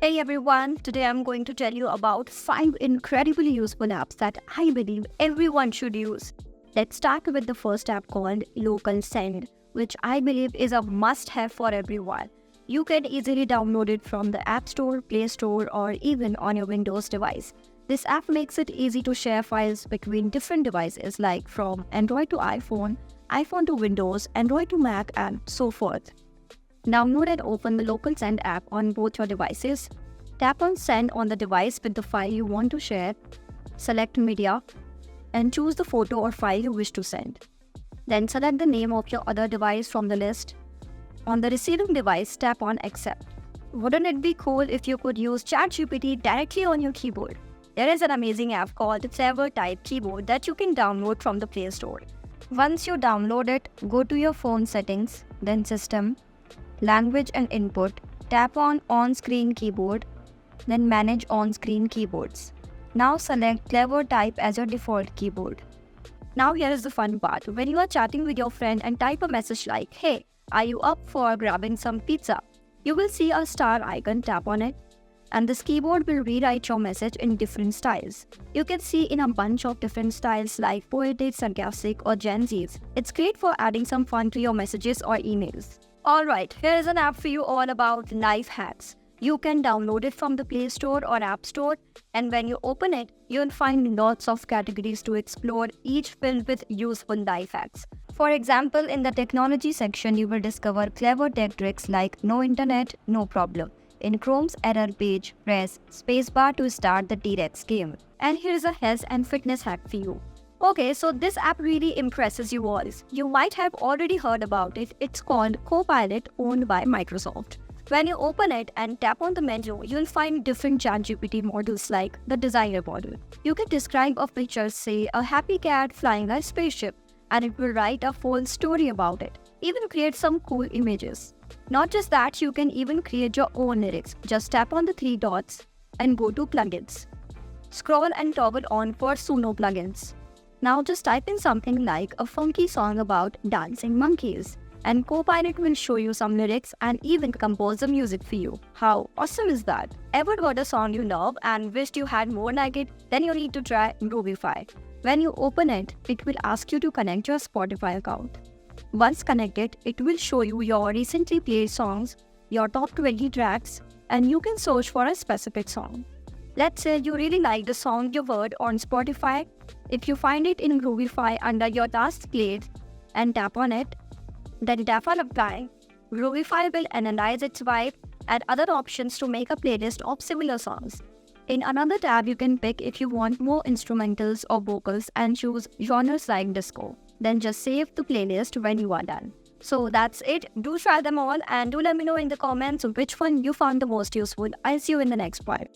Hey everyone, today I'm going to tell you about 5 incredibly useful apps that I believe everyone should use. Let's start with the first app called Local Send, which I believe is a must have for everyone. You can easily download it from the App Store, Play Store, or even on your Windows device. This app makes it easy to share files between different devices like from Android to iPhone, iPhone to Windows, Android to Mac, and so forth. Download and open the Local Send app on both your devices. Tap on Send on the device with the file you want to share, select Media, and choose the photo or file you wish to send. Then select the name of your other device from the list. On the receiving device, tap on Accept. Wouldn't it be cool if you could use ChatGPT directly on your keyboard? There is an amazing app called Clever Type Keyboard that you can download from the Play Store. Once you download it, go to your phone settings, then System, Language and Input, tap on On-Screen Keyboard, then Manage On-Screen Keyboards. Now select Clever Type as your default keyboard. Now here is the fun part. When you are chatting with your friend and type a message like, "Hey, are you up for grabbing some pizza?" You will see a star icon, tap on it, and this keyboard will rewrite your message in different styles. You can see in a bunch of different styles like poetic, sarcastic, or Gen Z's. It's great for adding some fun to your messages or emails. Alright, here is an app for you all about life hacks. You can download it from the Play Store or App Store, and when you open it, you'll find lots of categories to explore, each filled with useful life hacks. For example, in the technology section, you will discover clever tech tricks like no internet, no problem. In Chrome's error page, press spacebar to start the T-Rex game. And here's a health and fitness hack for you. Okay, so this app really impresses you all. You might have already heard about it. It's called Copilot, owned by Microsoft. When you open it and tap on the menu, you'll find different ChatGPT models like the designer model. You can describe a picture, say a happy cat flying a spaceship, and it will write a full story about it. Even create some cool images. Not just that, you can even create your own lyrics. Just tap on the 3 dots and go to Plugins. Scroll and toggle on for Suno plugins. Now just type in something like a funky song about dancing monkeys, and Copilot will show you some lyrics and even compose the music for you. How awesome is that? Ever heard a song you love and wished you had more like it? Then you need to try Groovify. When you open it, it will ask you to connect your Spotify account. Once connected, it will show you your recently played songs, your top 20 tracks, and you can search for a specific song. Let's say you really like the song you heard on Spotify. If you find it in Groovify under your last played and tap on it, then tap on Apply, Groovify will analyze its vibe and other options to make a playlist of similar songs. In another tab, you can pick if you want more instrumentals or vocals and choose genres like disco. Then just save the playlist when you are done. So that's it. Do try them all and do let me know in the comments which one you found the most useful. I'll see you in the next part.